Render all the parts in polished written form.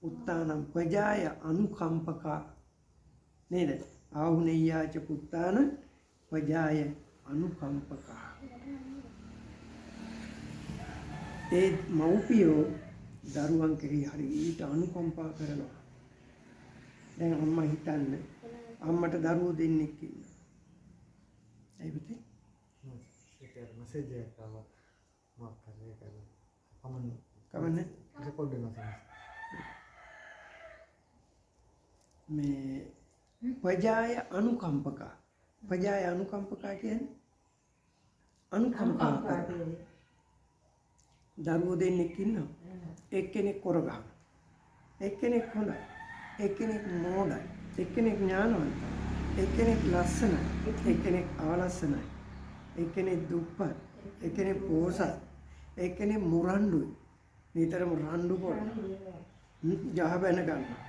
උත්තානම් පජාය අනුකම්පකා නේද? ආහුනේයාච පුත්තාන පජාය අනුකම්පකා. ඒ මව්පියෝ දරුවන් කෙරෙහි හරියට අනුකම්පා කරනවා. දැන් අම්මා හිතන්න අම්මට දරුවෝ දෙන්නෙක් ඉන්නවා. ඒ පුතේ ඒක මෙසේජ් එකක් ආවා මොකක් හරි ඒකද අමන කවන්නේ රෙකෝඩ් වෙනවා මේ පජාය අනුකම්පකා. පජාය අනුකම්පකා කියන්නේ අනුකම්පා කරන දරුවෝ දෙන්නෙක් ඉන්නවා. එක්කෙනෙක් කොරගහන, එක්කෙනෙක් හොඳයි, එක්කෙනෙක් මෝඩයි, එක්කෙනෙක් ඥානවන්තයි, එක්කෙනෙක් ලස්සනයි, එක්කෙනෙක් අවලස්සනයි, එක්කෙනෙක් දුප්පත්, එක්කෙනෙක් පෝසත්, එක්කෙනෙක් මුරණ්ඩුයි. නිතරම රණ්ඩු කරන ජහ බැන ගන්නවා,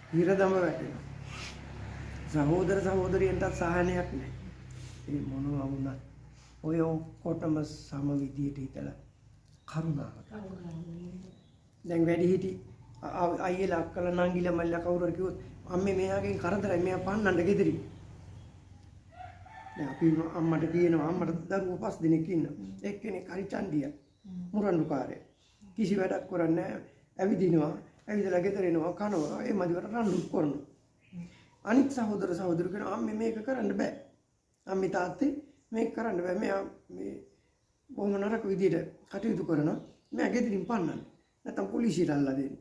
හිරදම වැටෙනවා. සහෝදර සහෝදරියන්ට සහනයක් නැහැ. ඒ මොනවා වුණත් ඔය ඔක්කොටම සම විදියට හිතලා කරුණාව. දැන් වැඩි හිටි අයියලා අක්කලා නංගිලා මල්ලා කවුරු හරි කිව්වොත් අම්මේ මෙයාගෙන් කරදරයි මෙයා පන්නන්න ගෙදරින්. දැන් අපි අම්මට කියනවා අම්මට දරුවෝ 5 දෙනෙක් ඉන්නවා. එක්කෙනෙක් හරි චණ්ඩිය මුරණ්ඩුකාරය. කිසි වැඩක් කරන්නේ නැහැ. ඇවිදිනවා, ඇවිදලා ගෙදර එනවා, කනවා, ඒ මදිවට රණ්ඩු කරනවා. අනිත් සහෝදර සහෝදරියෝ කියනවා අම්මේ මේක කරන්න බෑ. අම්මේ තාත්තේ මේක කරන්න බෑ. මෙයා මේ බොහොම නරක විදියට කටයුතු කරනවා. මෙයා ගෙදරින් පන්නන්න. නැත්තම් පොලිසියට අල්ලලා දෙන්න.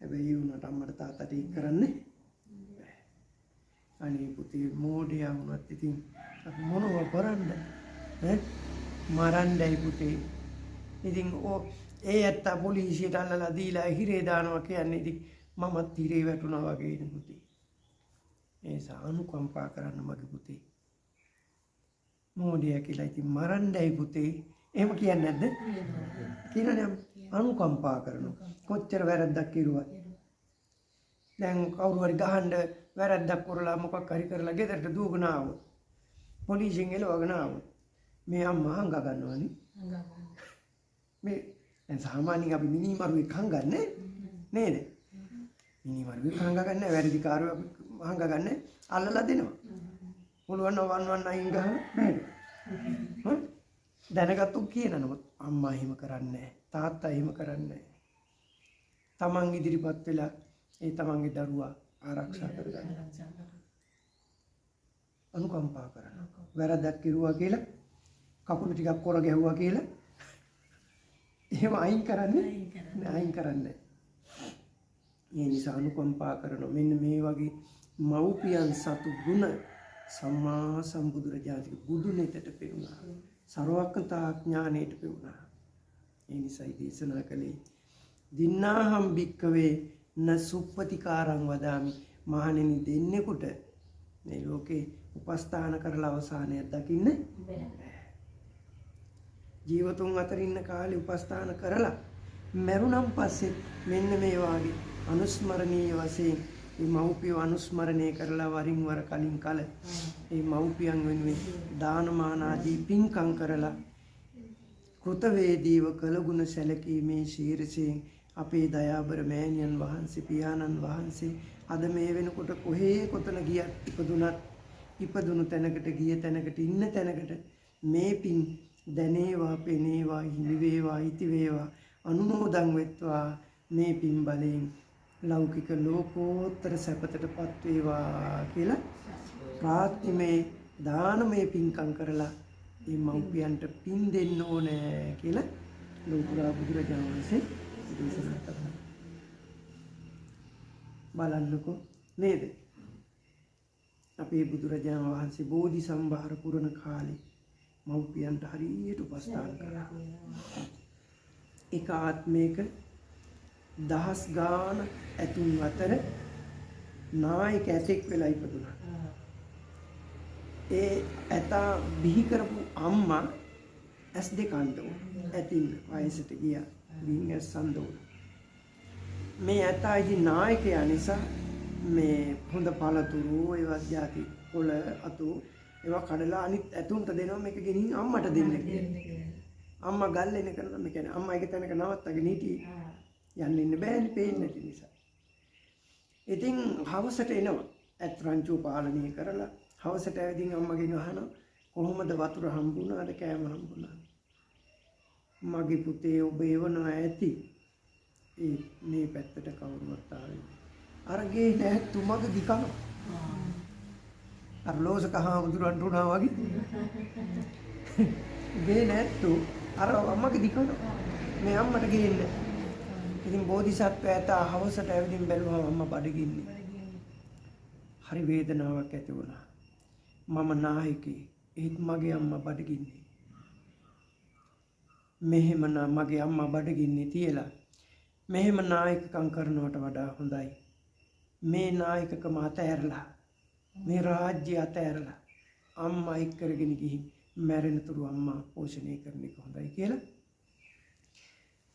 හැබැයි උනට අම්මට තාත්තට ඒක කරන්නේ බෑ. අනේ පුතේ මෝඩයා වුණත් ඉතින් මොනව කරන්න ඈ මරන්නයි පුතේ. ඉතින් ඒ ඇත්ත පොලිසියට අල්ලලා දීලා හිරේ දානවා කියන්නේ ඉතින් මමත් හිරේ වැටුණා වගේ නේ පුතේ. ඒ සානුකම්පා කරන්න මගේ පුතේ. මෝඩයා කියලා ඉතින් මරන්නයි පුතේ. එහෙම කියන්නේ නැද්ද? කියනනේ අනුකම්පා කරනවා. කොච්චර වැරද්දක් කිරුවත්. දැන් කවුරු හරි ගහන්න වැරද්දක් කරලා මොකක් හරි කරලා ගෙදරට දුවගෙන ආවොත් පොලිසියෙන් එලවගෙන ආවොත් මේ අම්මා හංග ගන්නවනේ. මේ දැන් සාමාන්‍යයෙන් අපි මිනිමරුවෙක් හංගන්නේ නේද? මිනිමරුවෙක් හංග ගන්න වැරදි කාර්යය හංග ගන්න අල්ලලා දෙනවා. පුළුවන් වන්වන් අයින් ගහන නේද? දැනගත්තු කියන නමුත් අම්මා එහෙම කරන්නේ නැහැ. තාත්තා එහෙම කරන්නේ නැහැ. තමන් ඉදිරිපත් වෙලා ඒ තමන්ගේ දරුවා ආරක්ෂා කරගන්න. අනුකම්පා කරනවා. වැරද්දක් කිරුවා කියලා කකුල ටිකක් කොර ගැහුවා කියලා එහෙම අයින් කරන්නේ. ඒ නිසා අනුකම්පා කරනවා. මෙන්න මේ වගේ මව්පියන් සතු ගුණ සම්මා සම්බුදුරජාණන් බුදු නෙතට පෙරුණා. සර්වඥතා ඥාණයට පෙරුණා. ඒ නිසායි දේශනා කළේ දින්නාහම් භික්කවේ න සුප්පතිකාරං වදාමි. මහණෙනි දෙන්නෙකුට මේ ලෝකේ උපස්ථාන කරලා අවසානයක් දකින්න බෑ. ජීවතුන් අතර ඉන්න කාලේ උපස්ථාන කරලා මරුණන් පස්සේ මෙන්න මේ වාගේ අනුස්මරණීය වශයෙන් මේ මව්පියෝ අනුස්මරණය කරලා වරින් වර කලින් කල මේ මව්පියන් වෙනුවෙන් දානමාන ආදී පින්කම් කරලා කෘතවේදීව කළගුණ සැලකීමේ ශීර්ෂයෙන් අපේ දයාබර මෑණියන් වහන්සේ පියාණන් වහන්සේ අද මේ වෙනකොට කොහේ කොතන ගියත් ඉපදුණු තැනකට ගිය තැනකට ඉන්න තැනකට මේ පින් දැනේවා පෙනේවා හිමි වේවා ඉති වේවා අනුමෝදන් වෙත්වා. මේ පින් බලයෙන් ලෞකික ලෝකෝත්තර සැපතටපත් වේවා කියලා ප්‍රාර්ථිමේ දානමය පින්කම් කරලා මේ මව්පියන්ට පින් දෙන්න ඕනේ කියලා ලෝතුරා බුදුරජාණන් වහන්සේ දේශනා කළා. බලන්නකෝ නේද? අපේ බුදුරජාණන් වහන්සේ බෝධි සම්භාර පුරණ කාලේ මව්පියන්ට හරියට උපස්ථාන කළා. එක ආත්මයක දහස් ගාන ඇතුන් අතර නායක ඇතෙක් වෙලා ඉපදුණා. ඒ ඇතා බිහි කරපු අම්මා ඇස් දෙක අන්ධ වුණා. ඇතින් වයසට ගියා. බිහින් ඇස් අන්ධ වුණා. මේ ඇතා ඉතින් නායකයා නිසා මේ හොඳ පළතුරු ඒවත් ಜಾති පොළ අතු ඒවා කඩලා අනිත් ඇතුන්ට දෙනවා මේක ගෙනින් අම්මට දෙන්න කියලා. අම්මා ගල් එනකන් මේ කියන්නේ අම්මා එක තැනක නවත්තගෙන හිටියේ යන්න ඉන්න බෑනේ පේන්නේ නැති නිසා. ඉතින් හවසට එනවා ඇත් රංචුව පාලනය කරලා හවසට ඇවිදින් අම්මගෙන් අහනවා කොහොමද වතුර හම්බුණාද කෑම හම්බුණාද? මගේ පුතේ ඔබ එවනවා ඇති. ඒ මේ පැත්තට කවුරුවත් ආවේ අර ගේ නැත්තු මග දිකන අර ලෝසක හාමුදුරන්ට උනා වගේ ගේ නැත්තු අර අම්මගේ දිකන මේ අම්මට ගේන්න. ඉතින් බෝධිසත්වයා ඇත හවසට ඇවිදින් බැලුවම අම්මා බඩගින්නේ. හරි වේදනාවක් ඇති වුණා. මම නායකේ ඒත් මගේ අම්මා බඩගින්නේ. මෙහෙමනම් මගේ අම්මා බඩගින්නේ තියලා මෙහෙම නායකකම් කරනවට වඩා හොඳයි මේ නායකකම අතහැරලා මේ රාජ්‍ය අතහැරලා අම්මා එක් කරගෙන ගිහින් මැරෙන තුරු අම්මා පෝෂණය කරන එක හොඳයි කියලා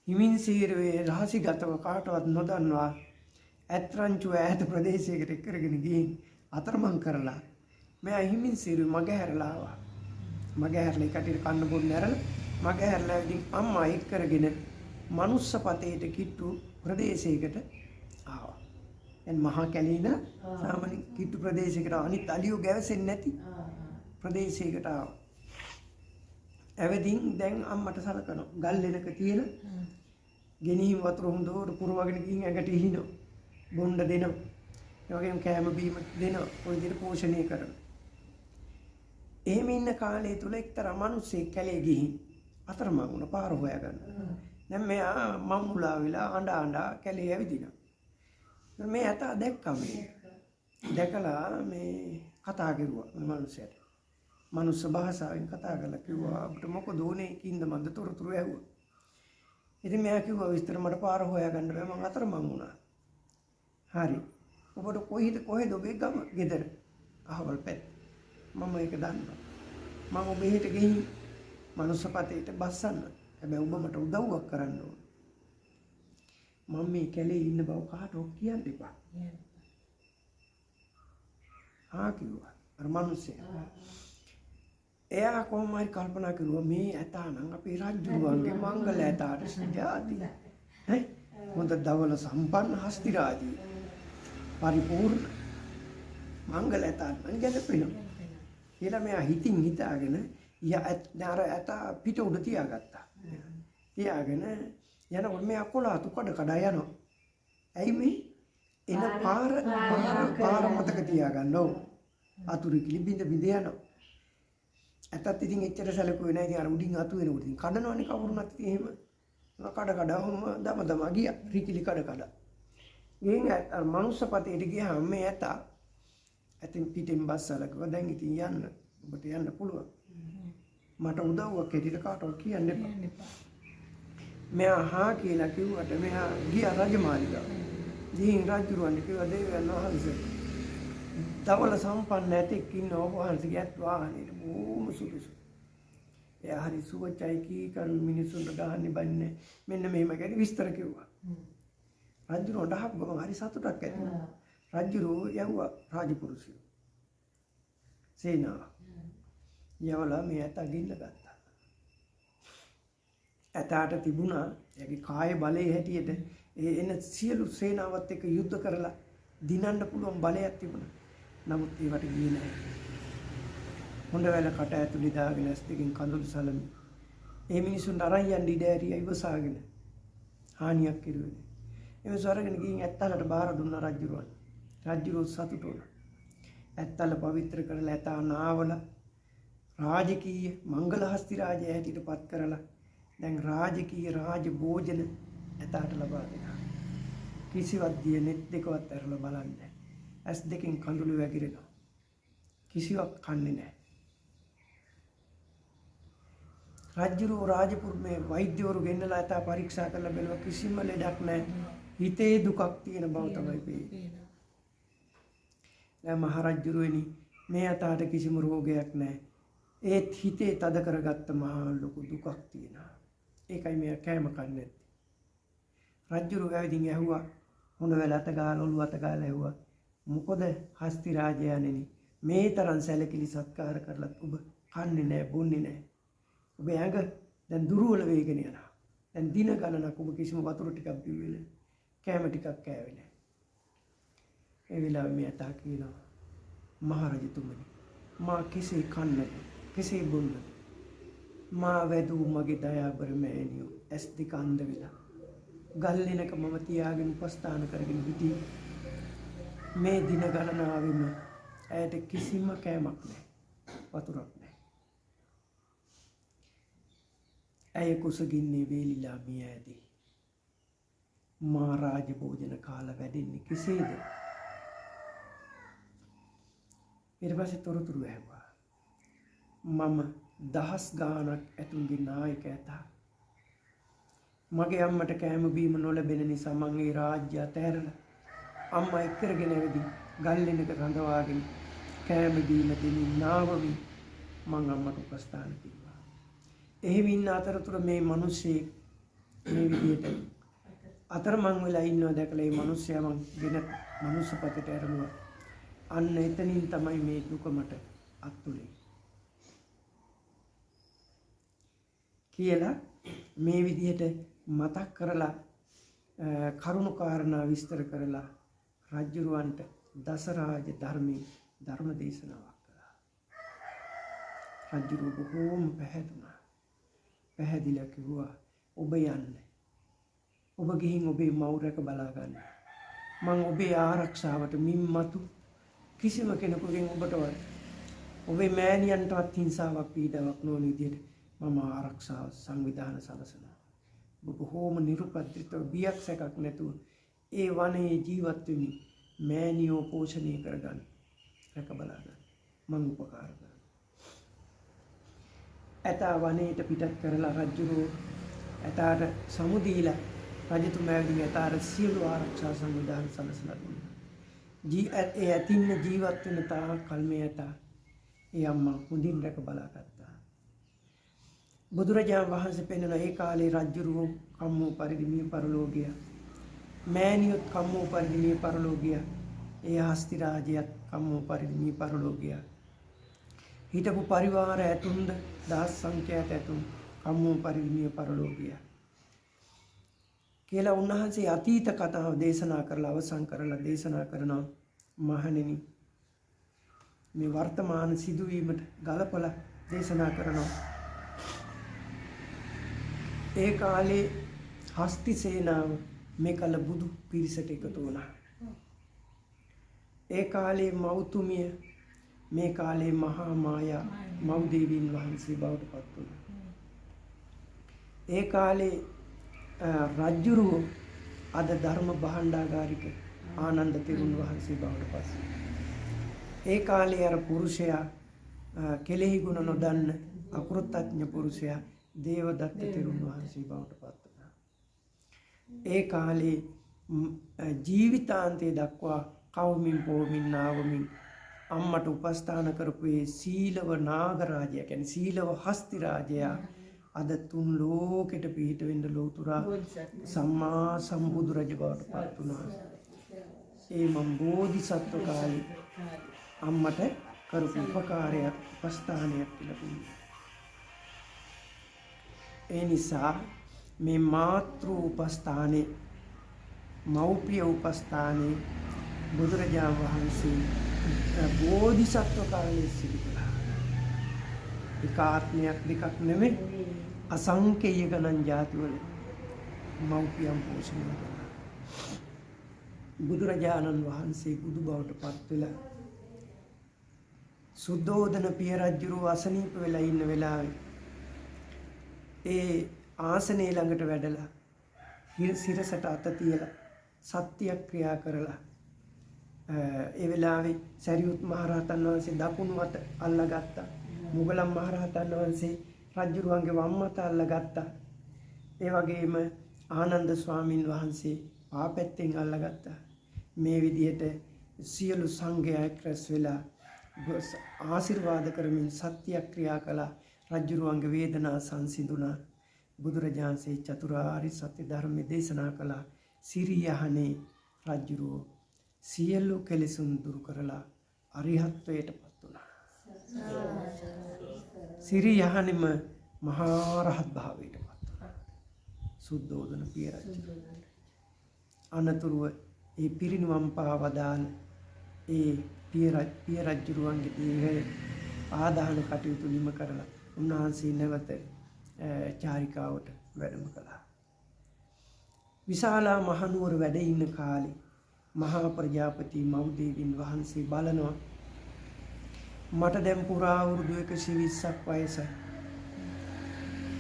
හිමින් සීරුවේ රහසිගතව කාටවත් නොදන්වා ඇත්රංචුව ඈත ප්‍රදේශයකට එක් කරගෙන ගිහින් අතරමං කරලා මෙයා හිමින් සීරුවේ මග හැරලා ආවා. මග හැරලා කටියට කන්න බොන්න ඇරලා මග හැරලා ඉතින් අම්මා එක් කරගෙන මනුස්ස පතේට කිට්ටු ප්‍රදේශයකට ආවා. දැන් මහා කැලේන සාමාන්‍ය කිට්ටු ප්‍රදේශයකට අනිත් අලියෝ ගැවසෙන්නේ නැති ප්‍රදේශයකට ආවා. ඇවිදින් දැන් අම්මට සලකනවා. ගල් ලෙනක තියෙන ගෙනිහිම් වතුර හොඳට පුරවගෙන ගිහින් ඇඟට ඉහිනවා. බොන්න දෙනවා. ඒ වගේම කෑම බීම දෙනවා. ඔය විදිහට පෝෂණය කරනවා. එහෙම ඉන්න කාලය තුල එක්තරා මිනිස්සෙක් කැලේ ගිහින් අතරමං වුණ පාර හොයාගන්න. දැන් මෙයා මම්මුලා වෙලා අඬ කැලේ ඇවිදිනවා. මේ ඇතා දැක්කම දැකලා මේ කතා කරුවා මේ මිනිහට. මනුස්ස භාෂාවෙන් කතා කරලා කිව්වා අපිට මොකද ඕනේ කින්ද මන්ද තොරතුරු ඇහුවා. ඉතින් මෙයා කිව්වා විස්තර මට පාර හොයාගන්න බෑ මං අතරමං වුණා. හරි. ඔබට කොහෙද ඔබේ ගම ගෙදර? අහවල් පැත්ත. මම ඒක දන්නවා. මම ඔබ එහෙට ගිහින් මනුස්ස පතේට බස්සන්න. හැබැයි ඔබ මට උදව්වක් කරන්න ඕන. මම මේ කැලේ ඉන්න බව කාටවත් කියන්න එපා. කිව්වා අර මිනිස්සයා. එයා කොහොම හරි කල්පනා කරුවා මේ ඇතා නම් අපේ රජුරුවන්ගේ මංගල ඇතාට සජාති. හොඳ ධවල සම්පන්න හස්ති රාජී. පරිපූර්ණ මංගල ඇතාට නම් ගැලපෙනවා. කියලා මෙයා හිතින් හිතාගෙන යාර ඇතා පිට උඩ තියාගත්තා. තියාගෙන යනකොට මෙයා කොලාතු කඩ යනවා. ඇයි මේ එන පාර මතක තියාගන්න ඕන. අතුරු කිලි බින්ද යනවා. ඇතත් ඉතින් එච්චර සැලකුවේ නැහැ. ඉතින් අර උඩින් අතු වෙනකොට ඉතින් කඩනවනේ කවුරුනත් ඉතින් එහෙම. කඩ ඔහොම දම ගියා. රිකිලි කඩ. ගිහින් අර මනුස්ස පතේට ගියාම මේ ඇතා ඇතින් පිටින් බස්සලා කිව්වා දැන් ඉතින් යන්න. ඔබට යන්න පුළුවන්. මට උදව්වක් හැටියට කාටවත් කියන්න එපා. මෙයා හා කියලා කිව්වට මෙයා ගියා රජමාලිගාව. ගිහින් රජුරවන්ට කිව්වා දේවයන් වහන්සේ තවල සම්පන්න ඇතෙක් ඉන්න ඔබ වහන්සේගේ ඇත් වාහනේට බොහොම සුදුසු. එයා හරි සුවචයි කී කරු මිනිසුන්ට ගහන්නේ බන්නේ. මෙන්න මෙහෙම ගැන විස්තර කිව්වා. රජුරවන්ට අහපු ගමන් හරි සතුටක් ඇති වුණා. රජුරෝ යවුවා රාජපුරුෂයෝ. සේනාව. යවලා මේ ඇතා ගින්න ගත්තා. ඇතාට තිබුණා එයාගේ කාය බලයේ හැටියට එන සියලු සේනාවත් එක්ක යුද්ධ කරලා දිනන්න පුළුවන් බලයක් තිබුණා. නමුත් ඒවට ගියේ නැහැ. හොඳ වෙල කට ඇතුලේ දාගෙන ඇස් දෙකෙන් කඳුළු සලමි. ඒ මිනිසුන්ට අරන් යන්න ඉඩ ඇරියා ඉවසාගෙන. හානියක් කෙරුවේ නැහැ. එමස අරගෙන ගිහින් ඇත්තලට බාර දුන්නා රජුරුවන්. රජුරුව සතුටු වුණා. ඇත්තල පවිත්‍ර කරලා ඇතා නාවල රාජකීය මංගල හස්ති රාජය හැටියට පත් කරලා දැන් රාජකීය රාජ භෝජන ඇතාට ලබා දෙනවා. කිසිවක් දිය net දෙකවත් ඇරලා බලන්න. ඇස් දෙකෙන් කඳුළු වැగిරෙනවා. කිසිවක් කන්නේ නැහැ. රජුරෝ රාජපුරමේ වෛද්‍යවරු ගෙන්නලා ඇතා පරීක්ෂා කරලා බැලුවා කිසිම ලෙඩක් නැහැ. හිතේ දුකක් තියෙන බව තමයි පේන්නේ. දැන් මහරජුරුවනි මේ ඇතාට කිසිම රෝගයක් නැහැ. ඒත් හිතේ තද කරගත්ත මහා ලොකු දුකක් තියෙනවා. ඒකයි මෙයා කෑම කන්නේ නැත්තේ. රජුරුව ඇවිදින් ඇහුවා හොඳ වෙල අත ගාලා ඔළුව අත ගාලා ඇහුවා මොකද හස්ති රාජයාණෙනි මේ තරම් සැලකිලි සත්කාර කරලත් ඔබ කන්නේ නැහැ බොන්නේ නැහැ. ඔබ ඇඟ දැන් දුර්වල වෙගෙන යනවා. දැන් දින ගණනක් ඔබ කිසිම වතුර ටිකක් බිව්වේ නැහැ. කෑම ටිකක් කෑවේ නැහැ. ඒ වෙලාවේ මේ ඇතා කියනවා මහරජතුමනි මා කෙසේ කන්නද කෙසේ බොන්නද මා වැදූ මගේ දයාබර මෑණියෝ ඇස් දෙක අන්ධ වෙලා ගල්ලෙනක මම තියාගෙන උපස්ථාන කරගෙන හිටියේ. මේ දින ගණනාවෙම ඇයට කිසිම කෑමක් නැහැ. වතුරක් නැහැ. ඇය කුසගින්නේ වේලිලා මිය ඇදී. මා රාජ භෝජන කාලා වැඩෙන්නේ කෙසේද? ඊට පස්සේ තොරතුරු ඇහුවා. මම දහස් ගාණක් ඇතුන්ගේ නායක ඇතා. මගේ අම්මට කෑම බීම නොලැබෙන නිසා මම ඒ රාජ්‍ය අතහැරලා අම්මා එක්කරගෙන ඇවිදින් ගල්ලෙනක රඳවාගෙන කෑම බීම දෙමින් නාවමින් මං අම්මට උපස්ථාන කිව්වා. එහෙම ඉන්න අතරතුර මේ මිනිස්සේ මේ විදියට අතරමං වෙලා ඉන්නවා දැකලා මේ මිනිස්සයා මං වෙන මනුස්සපතට ඇරමුවා. අන්න එතනින් තමයි මේ දුක මට අත්තුලේ කියලා මේ විදිහට මතක් කරලා කරුණු කාරණා විස්තර කරලා රජුරවන්ට දසරාජ ධර්මයේ ධර්ම දේශනාවක් කළා. රජුර බොහෝම පැහැදුනා. පැහැදිලා කිව්වා ඔබ යන්න. ඔබ ගිහින් ඔබේ මව් රැක බලා ගන්න. මම ඔබේ ආරක්ෂාවට මින්මතු කිසිම කෙනෙකුගෙන් ඔබටවත් ඔබේ මෑණියන්ටවත් හිංසාවක් පීඩාවක් නොවන විදිහට මම ආරක්ෂාව සංවිධාන සලසනවා. ඔබ බොහෝම නිරුපද්‍රිතව බියක් සැකක් නැතුව ඒ වනයේ ජීවත් වෙමින් මෑණියෝ පෝෂණය කරගන්න. රැක බලා ගන්න. මම උපකාර කරනවා. ඇතා වනයේට පිටත් කරලා රජුරෝ ඇතාට සමු දීලා රජතුමා ඇවිදින් ඇතාට සියලු ආරක්ෂා සංවිධාන සලසලා දුන්නා. ඒ ඇතින්න ජීවත් වෙන තාක් කල් මේ ඇතා ඒ අම්මා හොඳින් රැක බලා ගත්තා. බුදුරජාණන් වහන්සේ පෙන්වන ඒ කාලේ රජුරෝ කම්මෝ පරිදි මිය පරලෝ ගියා. මෑණියොත් කම්මෝ පරිදි මිය පරලෝ ගියා. ඒ හස්ති රාජයාත් කම්මෝ පරිදි මිය පරලෝ ගියා. හිටපු පරිවාර ඇතුන්ද දහස් සංඛ්‍යාත ඇතුන් කම්මෝ පරිදි මිය පරලෝ ගියා. කියලා උන්වහන්සේ අතීත කතාව දේශනා කරලා අවසන් කරලා දේශනා කරනවා මහණෙනි මේ වර්තමාන සිදුවීමට ගලපලා දේශනා කරනවා. ඒ කාලේ හස්ති සේනාව මේකල බුදු පිරිසට එකතු වුණා. ඒ කාලේ මෞතුමිය මේ කාලේ මහා මායා මව් දේවීන් වහන්සේ බවට පත් වුණා. ඒ කාලේ රජුරුව අද ධර්ම භාණ්ඩාගාරික ආනන්ද තෙරුන් වහන්සේ බවට පත් වුණා. ඒ කාලේ අර පුරුෂයා කෙලෙහි ගුණ නොදන්න අකෘතඥ පුරුෂයා දේවදත්ත තෙරුන් වහන්සේ බවට පත් වුණා. ඒ කාලේ ජීවිතාන්තය දක්වා කවමින් පොමින් නාවමින් අම්මට උපස්ථාන කරපු ඒ සීලව නාගරාජයා කියන්නේ සීලව හස්ති රාජයා අද තුන් ලෝකෙට පිහිට වෙන්න ලෝතුරා සම්මා සම්බුදු රජ බවට පත් වුණා. ඒ මම් බෝධිසත්ව කාලේ අම්මට කරපු උපකාරයක් උපස්ථානයක් කියලා කියනවා. ඒ නිසා මේ මාතෘ උපස්ථානේ මෞපිය උපස්ථානේ බුදුරජාණන් වහන්සේ බෝධිසත්ව කාලයේ සිදු කළා. එක ආත්මයක් දෙකක් නෙමෙයි අසංකේය ගණන් ජාතිවල මෞපියන් පෝෂණය කළා. බුදුරජාණන් වහන්සේ බුදු බවට පත් වෙලා සුද්ධෝදන පිය රජුව අසනීප වෙලා ඉන්න වෙලාවේ ඒ ආසනයේ ළඟට වැඩලා සිරසට අත තියලා සත්‍යක්‍රියා කරලා ඒ වෙලාවේ සරියුත් මහරහතන් වහන්සේ දකුණු අත අල්ලගත්තා. මුගලන් මහරහතන් වහන්සේ රජුරුවන්ගේ වම් අත අල්ලගත්තා. ඒ වගේම ආනන්ද ස්වාමින් වහන්සේ පාපැත්තෙන් අල්ලගත්තා. මේ විදිහට සියලු සංඝයා රැස් වෙලා ආශිර්වාද කරමින් සත්‍යක්‍රියා කළා. රජුරුවන්ගේ වේදනා සංසිඳුණා. බුදුරජාණන්සේ චතුරාර්ය සත්‍ය ධර්මයේ දේශනා කළා. සිරියහනේ රජුරුව සියලු කෙලෙසුන් දුරු කරලා අරිහත්වයට පත් වුණා. සිරියහනෙම මහා රහත් භාවයට පත් වුණා. සුද්ධෝදන පිය රජු. අනතුරුව ඒ පිරිනිවන් පාවදාන ඒ පිය රජුරුවන්ගේ දේහය ආදාන කටයුතු නිම කරලා උන්වහන්සේ නැවත චාරිකාවට වැඩම කළා. විශාලා මහනුවර වැඩ ඉන්න කාලේ මහා ප්‍රජාපති මව්දේවින් වහන්සේ බලනවා මට දැන් පුරා අවුරුදු 120ක් වයසයි.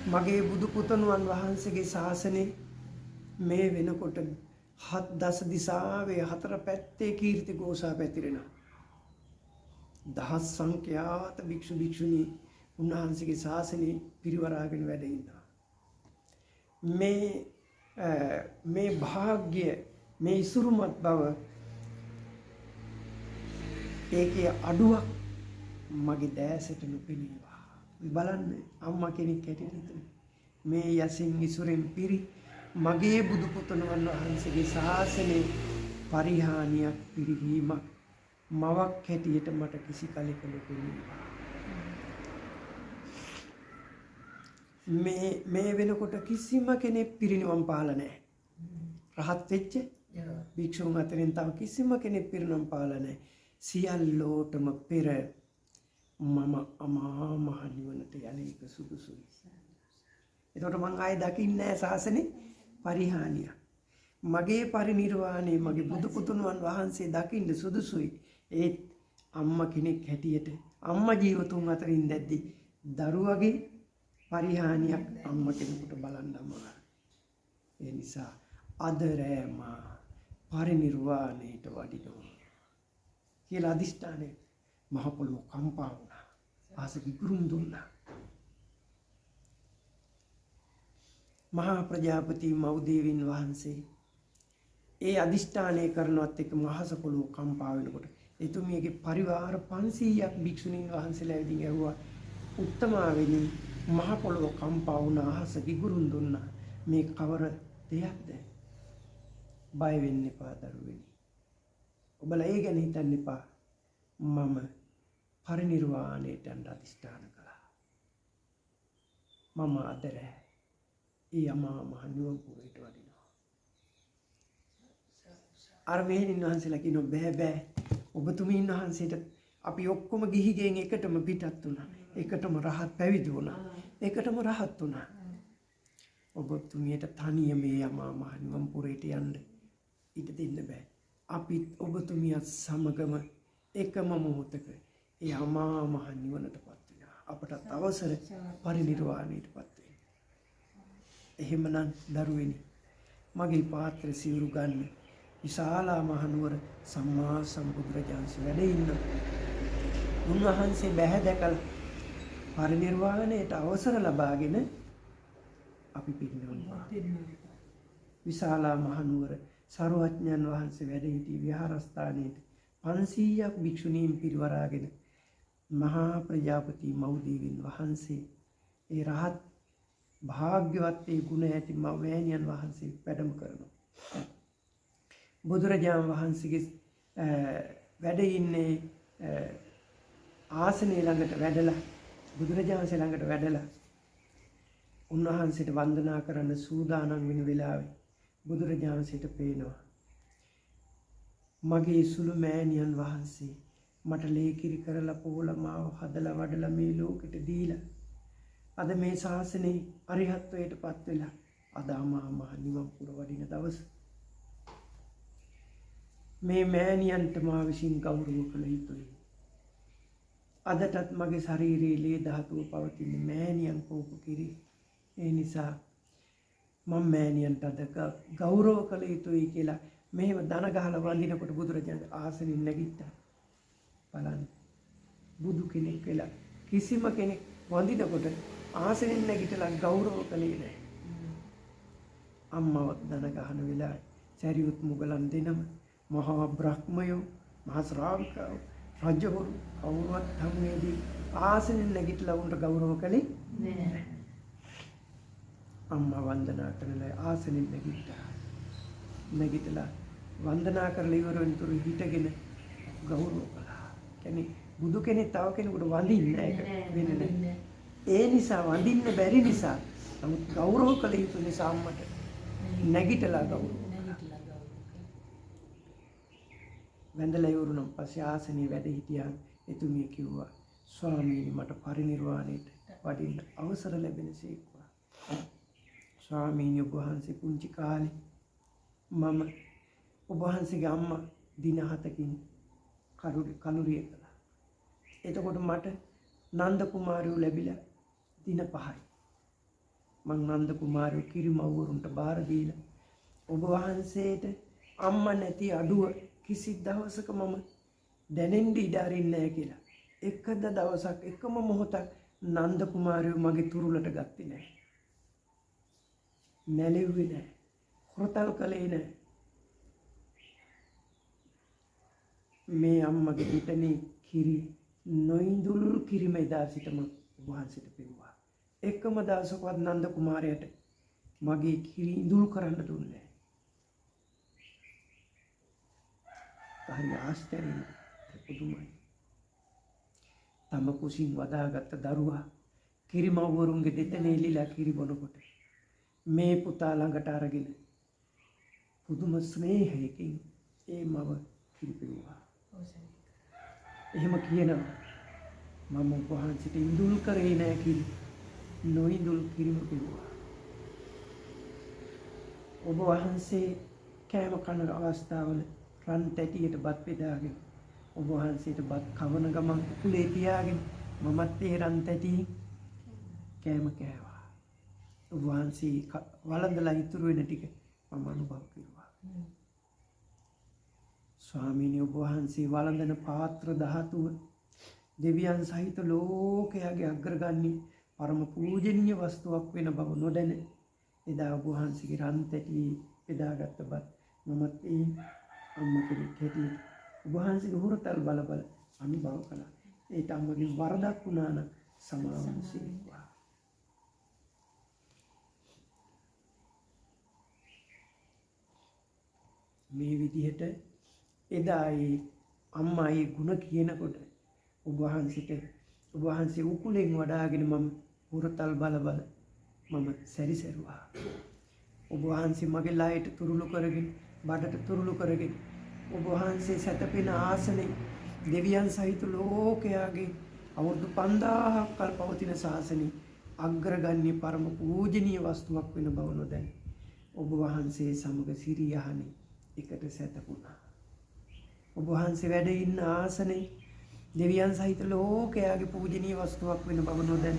මගේ බුදු පුතණුවන් වහන්සේගේ ශාසනය මේ වෙනකොට 7 දිසාවේ 4 පැත්තේ කීර්ති ഘോഷා පැතිරෙනවා. දහස් සංඛ්‍යාත භික්ෂු භික්ෂුණී උන්වහන්සේගේ ශාසනය පිරිවරාගෙන වැඩ ඉන්නවා. මේ භාග්‍ය මේ ඉසුරුමත් බව ඒකේ අඩුවක් මගේ දැසට නොපෙනීවා. බලන්න අම්මා කෙනෙක් හැටියට මේ යසින් ඉසුරෙන් පිරි මගේ බුදු පුතණුවන් වහන්සේගේ ශාසනයේ පරිහානියක් පිරිහීමක් මවක් හැටියට මට කිසි කලෙක නොපෙනීවා. මේ වෙනකොට කිසිම කෙනෙක් පිරිනිවන් පාලා නැහැ. රහත් වෙච්ච භික්ෂුන් අතරින් තව කිසිම කෙනෙක් පිරිනිවන් පාලා නැහැ. සියල්ලෝටම පෙර මම අමා මහ නිවනට යන එක සුදුසුයි. එතකොට මං ආයේ දකින්නේ නැහැ ශාසනේ පරිහානිය. මගේ පරිනිර්වාණය මගේ බුදු පුතුණුවන් වහන්සේ දකින්න සුදුසුයි. ඒත් අම්මා කෙනෙක් හැටියට අම්මා ජීවතුන් අතරින් දැද්දි දරුවගේ පරිහානියක් අම්මා කෙනෙකුට බලන්න අමාරුයි. ඒ නිසා අද රෑම පරිනිර්වාණයට වඩිනවා කියලා අදිෂ්ඨානේ මහ පොළොව කම්පා වුණා. ආස විගුරුම් දුන්නා. මහා ප්‍රජාපති මව්දේවින් වහන්සේ ඒ අදිෂ්ඨානය කරනවත් එක්ක මහස පොළොව කම්පා වෙනකොට එතුමියගේ පරිවාර 500ක් භික්ෂුණීන් වහන්සේලා ඇවිදින් ඇහුවා උත්තමාවෙනි මහ පොළොව කම්පා වුණා අහස විගුරුම් දුන්නා. මේ කවර දෙයක්ද? බය වෙන්න එපා දරුවෙනි. ඔබලා ඒ ගැන හිතන්න එපා. මම පරිනිර්වාණයට යන්න අධිෂ්ඨාන කළා. මම අදරෑ ඒ අමා මහ නිවන් පුරයට වඩිනවා. අර මෙහෙණින් වහන්සේලා කියනවා බෑ බෑ ඔබතුමීන් වහන්සේට අපි ඔක්කොම ගිහිගෙන් එකටම පිටත් වුණා. එකටම රහත් පැවිදි වුණා. එකටම රහත් වුණා. ඔබතුමියට තනියම මේ අමා මහ නිවන් පුරයට යන්න ඉඩ දෙන්න බෑ. අපි ඔබතුමියත් සමගම එකම මොහොතක ඒ අමා මහ නිවනටපත් වෙනවා. අපට අවසර පරිනිර්වාණයටපත් වෙන්න. එහෙමනම් දරුවෙනි මගේ පාත්‍ර සිවුරු ගන්න විශාලා මහනුවර සම්මා සම්බුදුරජාණන් වැඩ ඉන්න උන්වහන්සේ බැහැ දැකලා පරිනිර්වාණයට අවසර ලබාගෙන අපි පිරිනිවනවා. විශාලා මහනුවර සර්වඥයන් වහන්සේ වැඩ සිටි විහාරස්ථානයේ 500ක් භික්ෂුණීන් පිරිවරාගෙන මහා ප්‍රජාපති මව්දේවින් වහන්සේ ඒ රහත් භාග්‍යවත් ඒ ගුණ ඇති මෑණියන් වහන්සේ වැඩම කරනවා. බුදුරජාණන් වහන්සේගේ වැඩ ඉන්නේ ආසනයේ ළඟට වැඩලා බුදුරජාණන්සේ ළඟට වැඩලා උන්වහන්සේට වන්දනා කරන්න සූදානම් වෙන වෙලාවේ බුදුරජාණන්සේට පේනවා මගේ සුළු මෑණියන් වහන්සේ මට ලේකිරි කරලා පොහොල මාව හදලා වඩලා මේ ලෝකෙට දීලා අද මේ ශාසනේ අරිහත්වයටපත් වෙලා අද අමා මහ නිවන් පුර වඩින දවස මේ මෑණියන්ට මා විසින් ගෞරව කළ යුතුයි. අදටත් මගේ ශරීරයේ ලේ ධාතුව පවතින මෑණියන් කෝප කිරි. ඒ නිසා මම මෑණියන්ට අද ගෞරව කළ යුතුයි කියලා මෙහෙම දන ගහලා වඳිනකොට බුදුරජාණන් ආසනින් නැගිට්ටා. බලන්න බුදු කෙනෙක් වෙලා කිසිම කෙනෙක් වඳිනකොට ආසනින් නැගිටලා ගෞරව කළේ නැහැ. අම්මවත් දන ගහන වෙලාවේ සරියුත් මුගලන් දෙනම මහා බ්‍රහ්මයෝ මහ ශ්‍රාවකයෝ රජවරු කවුරුවත් හැමෝදී ආසනින් නැගිටලා උන්ට ගෞරව කළේ නැහැ. අම්මා වන්දනා කරලා ආසනින් නැගිටලා වන්දනා කරලා ඉවර වෙනතුරු හිටගෙන ගෞරව කළා. කියන්නේ බුදු කෙනෙක් තව කෙනෙකුට වඳින්නේ නැහැ. ඒක වෙන්නේ නැහැ. ඒ නිසා වඳින්න බැරි නිසා නමුත් ගෞරව කළ යුතු නිසා අම්මට නැගිටලා ගෞරව වැඳලා ඉවරුනම් පස්සේ ආසනේ වැඩ හිටියා. එතුමිය කිව්වා ස්වාමීනි මට පරිනිර්වාණයට වඩින්න අවසර ලැබෙනසේක්වා. ස්වාමීනි ඔබ වහන්සේ පුංචි කාලේ මම ඔබ වහන්සේගේ අම්මා දින 7කින් කලුරිය කළා. එතකොට මට නන්ද කුමාරයෝ ලැබිලා දින 5යි. මං නන්ද කුමාරයෝ කිරිමව්වරුන්ට බාර දීලා ඔබ වහන්සේට අම්මා නැති අඩුව කිසි දවසක මම දැනෙන්න ඉඩ අරින්නේ නැහැ කියලා. එකද දවසක් එකම මොහොතක් නන්ද කුමාරයෝ මගේ තුරුලට ගත්තේ නැහැ. නැලෙව්වේ නැහැ. හොරතල් කළේ නැහැ. මේ අම්මගේ පිටනේ කිරි නොඉඳුල් කිරිම එදා සිටම ඔබ වහන්සේට පෙව්වා. එකම දවසකවත් නන්ද කුමාරයාට මගේ කිරි ඉඳුල් කරන්න දුන්නේ නැහැ. හරි ආශ්චර්යයි. පුදුමයි. තම කුසින් වදාගත්ත දරුවා කිරිමව්වරුන්ගේ දෙතනේ එලිලා කිරි බොනකොට මේ පුතා ළඟට අරගෙන පුදුම ස්නේහයකින් ඒ මව කිරි පෙව්වා. එහෙම කියනවා මම ඔබ වහන්සේට ඉඳුල් කරේ නෑ කිරි නොඉඳුල් කිරිම පෙව්වා. ඔබ වහන්සේ කෑම කන අවස්ථාවල රන් තැටියට බත් බෙදාගෙන ඔබ වහන්සේට බත් කවන ගමන් කුලේ තියාගෙන මමත් ඒ රන් තැටි කෑම කෑවා. ඔබ වහන්සේ වළඳලා ඉතුරු වෙන ටික මම අනුභව කළා. ස්වාමීනි ඔබ වහන්සේ වළඳන පාත්‍ර ධාතුව දෙවියන් සහිත ලෝකයාගේ අග්‍රගණ්‍ය පරම පූජනීය වස්තුවක් වෙන බව නොදැන එදා ඔබ වහන්සේගේ රන් තැටි බෙදාගත්ත බත් මමත් ඒ අම්මා කෙනෙක් හැටියට ඔබ වහන්සේගේ හොරතල් බල අනුභව කළා. ඒට අම්මගේ වරදක් වුණා නම් සමාවන්න සිටිනවා. මේ විදිහට එදා ඒ අම්මා ඒ ගුණ කියනකොට ඔබ වහන්සේ උකුලෙන් වඩාගෙන මම හොරතල් බල මම සැරිසරුවා. ඔබ වහන්සේ මගේ ලයට තුරුළු කරගෙන බඩට තුරුළු කරගෙන ඔබ වහන්සේ සැතපෙන ආසනේ දෙවියන් සහිත ලෝකයාගේ අවුරුදු 5000ක් කල් පවතින ශාසනයේ අග්‍රගණ්‍ය පරම පූජනීය වස්තුවක් වෙන බව නොදැන ඔබ වහන්සේ සමග සිරියහනේ එකට සැතපුණා. ඔබ වහන්සේ වැඩ ඉන්න ආසනේ දෙවියන් සහිත ලෝකයාගේ පූජනීය වස්තුවක් වෙන බව නොදැන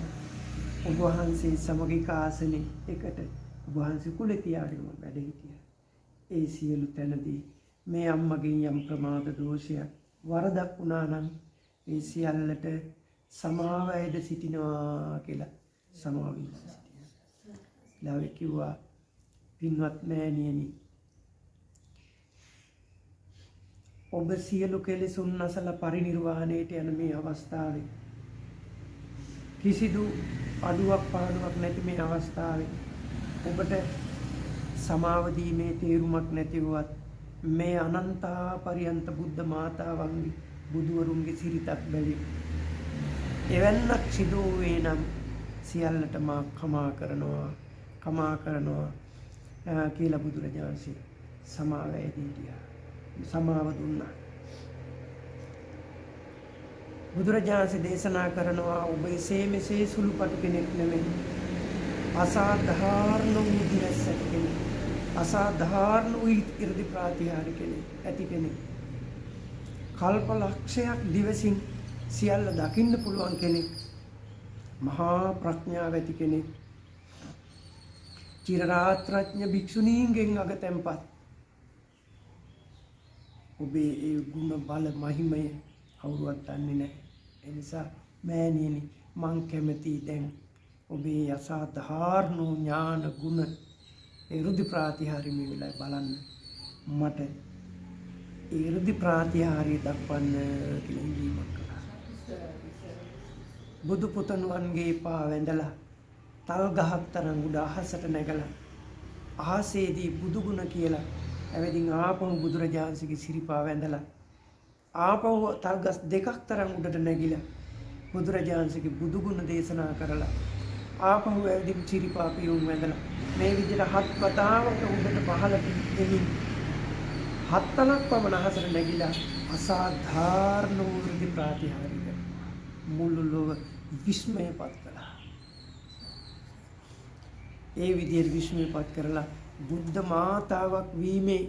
ඔබ වහන්සේ සමග එක ආසනේ එකට ඔබ වහන්සේ කුලේ තියාගෙන වැඩ හිටියා. ඒ සියලු තැනදී මේ අම්මගෙන් යම් ප්‍රමාද දෝෂයක් වරදක් වුණා නම් ඒ සියල්ලට සමාව ඇද සිටිනවා කියලා සමාව ඉල්ලා සිටියා. ලාවේ කිව්වා පින්වත් මෑණියනි ඔබ සියලු කෙලෙසුන් නැසලා පරිනිර්වාණයට යන මේ අවස්ථාවේ කිසිදු අඩුවක් පාඩුවක් නැති මේ අවස්ථාවේ ඔබට සමාව දීමේ තේරුමක් නැතිවත් මේ අනන්තා පරියන්ත බුද්ධ මාතාවන්ගේ බුදුවරුන්ගේ සිරිතක් බැලි එවන්නක් සිදු වේ නම් සියල්ලට මා කමා කරනවා කියලා බුදුරජාණන්සේ සමාව ඇදීටියා. සමාව දුන්නා. බුදුරජාණන්සේ දේශනා කරනවා ඔබ එසේ මෙසේ සුළුපටු කෙනෙක් නෙමෙයි. අසාධාරණ වූ දිවසක් කෙනෙක්. අසාධාරණ වූ 이르දි ප්‍රාතිහාර කෙනෙක්. ඇති කෙනෙක්. කල්ප ලක්ෂයක් දිවසින් සියල්ල දකින්න පුළුවන් කෙනෙක්. මහා ප්‍රඥාව ඇති කෙනෙක්. චිරරාත්‍රඥ භික්ෂුණීන්ගෙන් අගතැන්පත්. ඔබේ ඒ ගුණ බල මහිමය කවුරුවත් දන්නේ නැහැ. ඒ නිසා මෑණියනි මං කැමති දැන් ඔබේ අසාධාරණ ඥාන ගුණ 이르දි ප්‍රාතිහාර්ය මේ වෙලාවේ බලන්න මට 이르දි ප්‍රාතිහාර්ය දක්වන්න කියලා ඉල්ලීමක් කළා. බුදු පුතණුවන්ගේ පා වැඳලා තල් ගහක් තරම් උඩ අහසට නැගලා අහසේදී බුදු ගුණ කියලා ඇවිදින් ආපහු බුදුරජාණන්සේගේ සිරිපා වැඳලා ආපහු තල් ගස් දෙකක් තරම් උඩට නැගිලා බුදුරජාණන්සේගේ බුදු ගුණ දේශනා කරලා ආපහු ඇවිදින් සිරිපා පිරුම් වැඳලා මේ විදිහට හත් වතාවක උඩට පහළට එමින් හත්තලක් පමණ අහසට නැගිලා අසාධාරණ වූ ප්‍රාතිහාර්යක මුළු ලෝක විස්මයපත් කළා. ඒ විදිහට විස්මයපත් කරලා බුද්ධ මාතාවක් වීමේ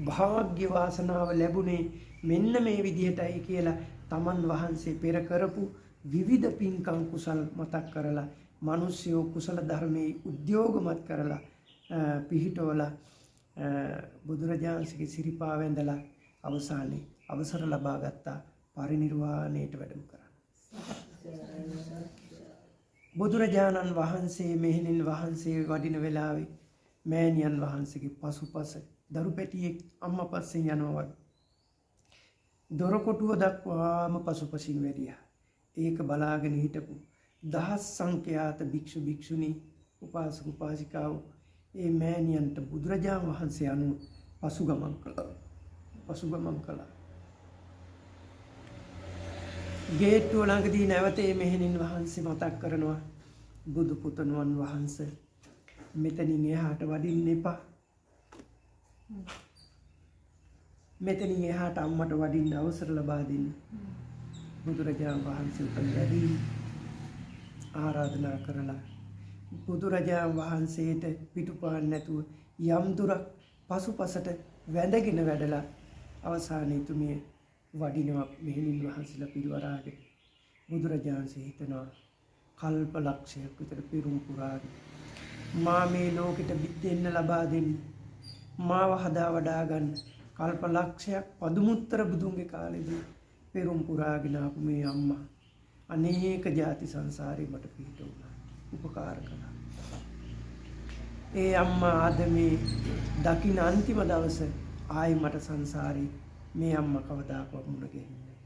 භාග්‍ය වාසනාව ලැබුණේ මෙන්න මේ විදිහටයි කියලා තමන් වහන්සේ පෙර කරපු විවිධ පින්කම් කුසල් මතක් කරලා මිනිස්යෝ කුසල ධර්මයේ උද්‍යෝගමත් කරලා පිහිටවලා බුදුරජාණන්සේගේ සිරිපා වැඳලා අවසානයේ අවසර ලබා ගත්තා පරිනිර්වාණයට වැඩම කරන්න. බුදුරජාණන් වහන්සේ මෙහෙණින් වහන්සේ වඩින වෙලාවේ මෑණියන් වහන්සේගේ පසුපස දරු පැටියෙක් අම්මා පස්සෙන් යනවා වගේ. දොරකොටුව දක්වාම පසුපසින් වැඩියා. ඒක බලාගෙන හිටපු දහස් සංඛ්‍යාත භික්ෂු භික්ෂුණී උපාසක උපාසිකාවෝ ඒ මෑණියන්ට බුදුරජාණන් වහන්සේ අනුව පසුගමන් කළා. ගේට්ටුව ළඟදී නැවත මේ මෙහෙණින් වහන්සේ මතක් කරනවා බුදු පුතණුවන් වහන්සේ මෙතනින් එහාට වඩින්න එපා. මෙතනින් එහාට අම්මට වඩින්න අවසර ලබා දෙන්න. බුදුරජාණන් වහන්සේ උතන වැඩි ආරාධනා කරලා බුදුරජාණන් වහන්සේට පිටුපාන්න නැතුව යම් දුරක් පසුපසට වැඳගෙන වැඩලා අවසානයේ තුමිය වඩිනවා මෙහෙණින් වහන්සේලා පිරිවරාගෙන. බුදුරජාණන්සේ හිතනවා කල්ප ලක්ෂයක් විතර පිරුම් පුරාගෙන මා මේ ලෝකෙට දෙන්න ලබා දෙන්න මාව හදා වඩා ගන්න කල්ප ලක්ෂයක් පදුමුත්තර බුදුන්ගේ කාලෙදී පෙරුම් පුරාගෙන ආපු මේ අම්මා අනේක ಜಾති සංසාරේ මට පිහිට වුණා උපකාර කළා. ඒ අම්මා අද මේ දකින්න අන්තිම දවස ආයි මට සංසාරේ මේ අම්මා කවදාකවත් මුණ ගැහින්නේ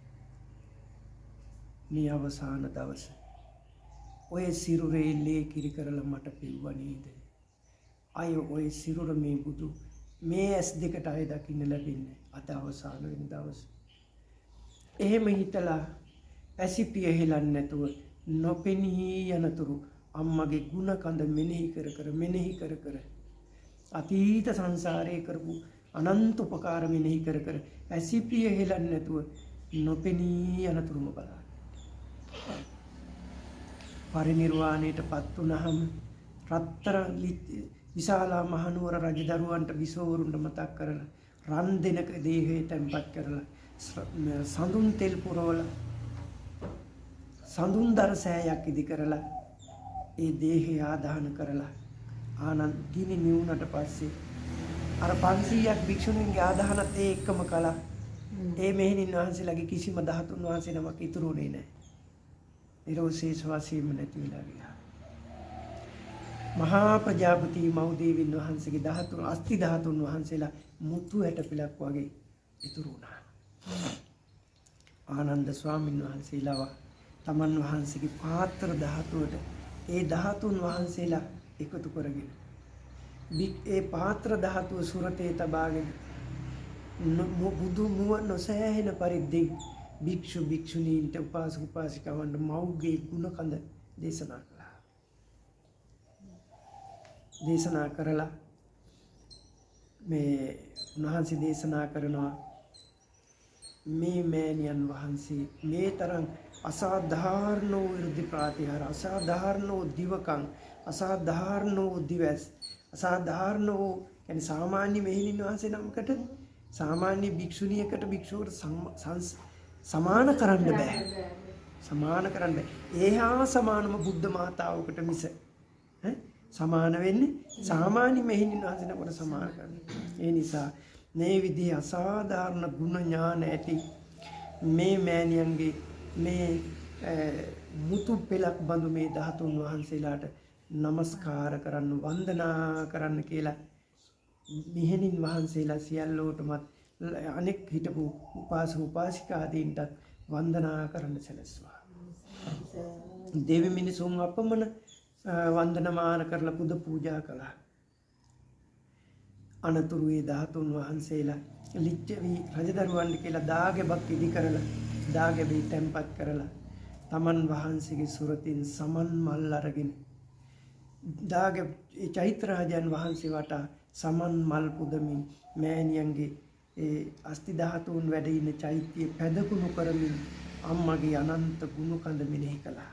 මේ අවසාන දවස ඔය සිරුරේ ලේ කිරි කරලා මට පිව්වා නේද? අය ඔය සිරුර මේ බුදු මේ ඇස් දෙකට අය දකින්න ලැබෙන්නේ අද අවසාන වෙන දවස. එහෙම හිතලා ඇසිපිය හෙලන්නේ නැතුව නොපෙනී යනතුරු අම්මගේ ගුණ කඳ මෙනෙහි කර කර අතීත සංසාරේ කරපු අනන්ත උපකාර මෙනෙහි කර කර ඇසිපිය හෙලන්නේ නැතුව නොපෙනී යනතුරුම බලන්න. පරිනිර්වාණයටපත් වුණාම රත්තරන් විශාලා මහනුවර රජදරුවන්ට විසෝවරුන්ට මතක් කරලා රන් දෙනක දේහය තැන්පත් කරලා සඳුන් තෙල් පුරවලා සඳුන් දරසෑයක් ඉදි කරලා ඒ දේහය ආදාහන කරලා ආනන්ද ගිනි නිවුනට පස්සේ අර 500ක් භික්ෂුණීන්ගේ ආදාහනත් ඒ එක්කම කළා. ඒ මෙහෙණින් වහන්සේලාගේ කිසිම ධාතුන් වහන්සේ නමක් ඉතුරුනේ නැහැ. නිරෝෂේෂ වාසීම නැති වෙලා ගියා. මහා ප්‍රජාපති මෞදේවින් වහන්සේගේ ධාතුන් අස්ති ධාතුන් වහන්සේලා මුතු ඇට පිලක් වගේ ඉතුරු වුණා. ආනන්ද ස්වාමීන් වහන්සේලාව තමන් වහන්සේගේ පාත්‍ර ධාතුවට ඒ ධාතුන් වහන්සේලා එකතු කරගෙන ඒ පාත්‍ර ධාතුව සුරතේ තබාගෙන බුදු මුව නොසෑහෙන පරිද්දෙන් භික්ෂු භික්ෂුණීන්ට උපාසක උපාසිකාවන්ට මව්ගේ ගුණ කඳ දේශනා කළා. දේශනා කරලා මේ උන්වහන්සේ දේශනා කරනවා මේ මෑණියන් වහන්සේ මේ තරම් අසාධාරණ වූ 이르දි ප්‍රාතිහාර අසාධාරණ වූ දිවකම් අසාධාරණ වූ දිවස් අසාධාරණ වූ කියන්නේ සාමාන්‍ය මෙහෙණින් වහන්සේ නමකට සාමාන්‍ය භික්ෂුණියකට භික්ෂුවකට සමාන කරන්න බෑ. සමාන කරන්න බෑ. ඒහා සමානම බුද්ධ මාතාවකට මිස සමාන වෙන්නේ සාමාන්‍ය මෙහෙණින් වහන්සේ නමකට සමාන කරන්න. ඒ නිසා මේ විදිහේ අසාධාරණ ගුණ ඥාන ඇති මේ මෑණියන්ගේ මේ මුතු පෙලක් බඳු මේ ධාතුන් වහන්සේලාට නමස්කාර කරන්න වන්දනා කරන්න කියලා මෙහෙණින් වහන්සේලා සියල්ලෝටමත් අනෙක් හිටපු උපාසක උපාසිකාදීන්ට වන්දනා කරන්න සැලැස්සුවා. දෙවි මිනිසුන් අපමණ වන්දනමාන කරලා පුද පූජා කළා. අනතුරු ඒ ධාතුන් වහන්සේලා ලිච්ඡවි රජදරුවන්ට කියලා දාගෙබක් ඉදි කරලා දාගෙබේ තැන්පත් කරලා තමන් වහන්සේගේ සුරතින් සමන් මල් අරගෙන දාගේ ඒ චෛත්‍ය රාජයන් වහන්සේ වටා සමන් මල් පුදමින් මෑණියන්ගේ ඒ අස්ති ධාතුන් වැඩ ඉන්න චෛත්‍යය පැදකුණු කරමින් අම්මගේ අනන්ත ගුණ කඳ මෙනෙහි කළා.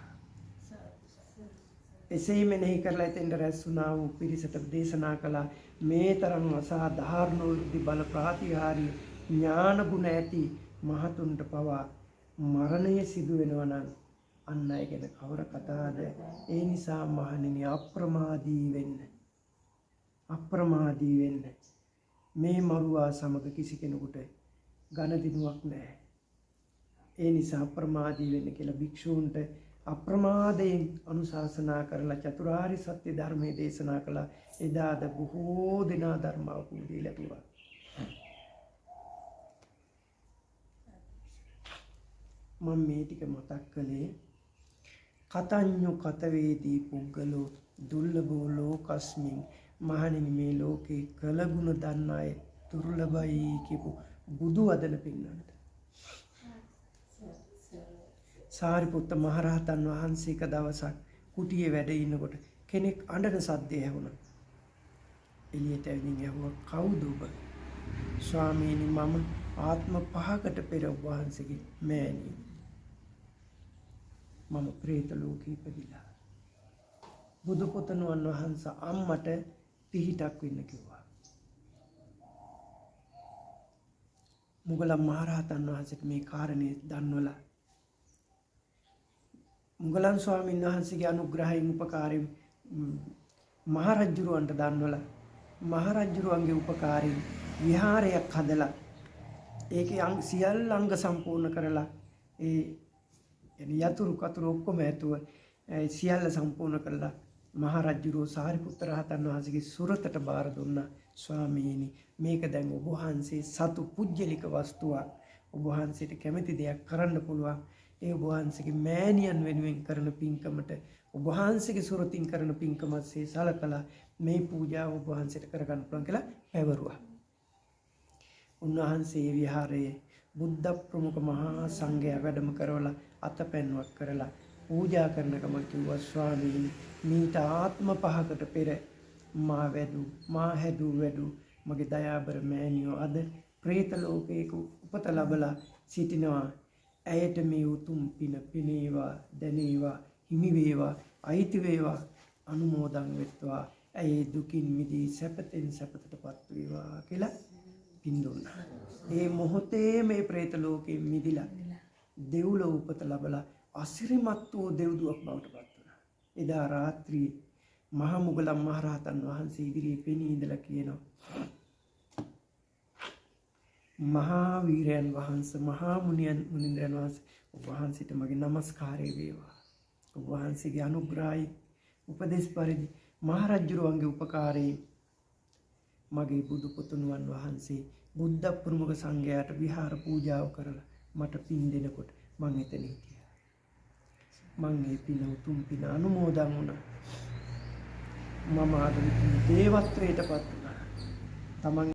එසේ මෙනෙහි කරලා එතෙන්ට රැස් වුණා වූ පිරිසට දේශනා කළා මේ තරම් අසාධාරණ වූ බල ප්‍රාතිහාර්ය ඥාන ගුණ ඇති මහතුන්ට පවා මරණය සිදු වෙනවා නම් අන්න අය ගැන කවර කතාවද? ඒ නිසා මහණෙනි අප්‍රමාදී වෙන්න. අප්‍රමාදී වෙන්න. මේ මරුවා සමග කිසි කෙනෙකුට ගණදිනුවක් නැහැ. ඒ නිසා අප්‍රමාදී වෙන්න කියලා භික්ෂූන්ට අප්‍රමාදයෙන් අනුශාසනා කරලා චතුරාර්ය සත්‍ය ධර්මයේ දේශනා කළා. එදාද බොහෝ දෙනා ධර්ම අවබෝධය ලැබුවා. මම මේ ටික මතක් කළේ කතඤ්ඤු කතවේදී පුද්ගලෝ දුර්ලභෝ ලෝකස්මින් මහණෙනි මේ ලෝකේ කළගුණ දන්න අය දුර්ලභයි කියපු බුදු වදන පින්නන්ට. සාරිපුත්ත මහරහතන් වහන්සේ එක දවසක් කුටියේ වැඩ ඉන්නකොට කෙනෙක් අඬන සද්දය ඇහුණා. එළියට ඇවිදින් ඇහුවා කවුද ඔබ? ස්වාමීනි මම ආත්ම 5කට පෙර ඔබ වහන්සේගේ මෑණිය. මම ප්‍රේත ලෝකෙ ඉපදිලා. බුදු පුතණුවන් වහන්සේ අම්මට පිහිටක් වෙන්න කිව්වා. මුගලන් මහරහතන් වහන්සේට මේ කාරණේ දන්වලා මුගලන් ස්වාමීන් වහන්සේගේ අනුග්‍රහයෙන් උපකාරයෙන් මහරජුරවන්ට දන්වලා මහරජුරවන්ගේ උපකාරයෙන් විහාරයක් හදලා ඒකේ සියල්ල අංග සම්පූර්ණ කරලා ඒ යතුරු කතුරු ඔක්කොම ඇතුව සියල්ල සම්පූර්ණ කරලා මහරජුරෝ සාරිපුත්ත රහතන් වහන්සේගේ සුරතට බාර දුන්නා. ස්වාමීනි මේක දැන් ඔබ වහන්සේ සතු පුජ්‍යලික වස්තුවක්. ඔබ වහන්සේට කැමති දෙයක් කරන්න පුළුවන්. ඒ ඔබ වහන්සේගේ මෑණියන් වෙනුවෙන් කරන පින්කමට ඔබ වහන්සේගේ සුරතින් කරන පින්කමස්සේ සලකලා මේ පූජාව ඔබ වහන්සේට කරගන්න පුළුවන් කියලා පැවරුවා. උන්වහන්සේ විහාරයේ බුද්ධ ප්‍රමුඛ මහා සංඝයා වැඩම කරවලා අතපැන්වක් කරලා පූජා කරන ගම කිව්වා ස්වාමීනි මීට ආත්ම 5කට පෙර මා හැදූ මගේ දයාබර මෑණියෝ අද പ്രേත ලෝකයක උපත ලැබලා සිටිනවා. ඇයට මේ උතුම් පින පිනේවා දැනේවා හිමි වේවා අයිති වේවා අනුමෝදන් වෙත්වා. ඇයි දුකින් මිදී සැපතෙන් සැපතටපත් වේවා කියලා පින් දුන්නා. ඒ මොහොතේ මේ പ്രേත ලෝකයෙන් මිදිලා දෙව්ලොව උපත ලැබලා අසිරිමත් වූ දෙව්දුවක් බවට පත් වුණා. එදා රාත්‍රියේ මහා මුගලන් මහරහතන් වහන්සේ ඉදිරියේ පෙනී ඉඳලා කියනවා මහා වීරයන් වහන්සේ මහා මුනින්ද්‍රයන් වහන්සේ ඔබ වහන්සේට මගේ নমස්කාරය වේවා. ඔබ වහන්සේගේ අනුග්‍රහයි උපදේශ පරිදි මහරජුරුවන්ගේ උපකාරයෙන් මගේ බුදු පුතුණුවන් වහන්සේ බුද්ධ ප්‍රමුඛ සංඝයාට විහාර පූජාව කරලා මට පින් දෙනකොට මං එතන හිටියා. මං මේ පින උතුම් පින අනුමෝදන් වුණා. මම ආද දේවත්වයටපත් වුණා. තමන්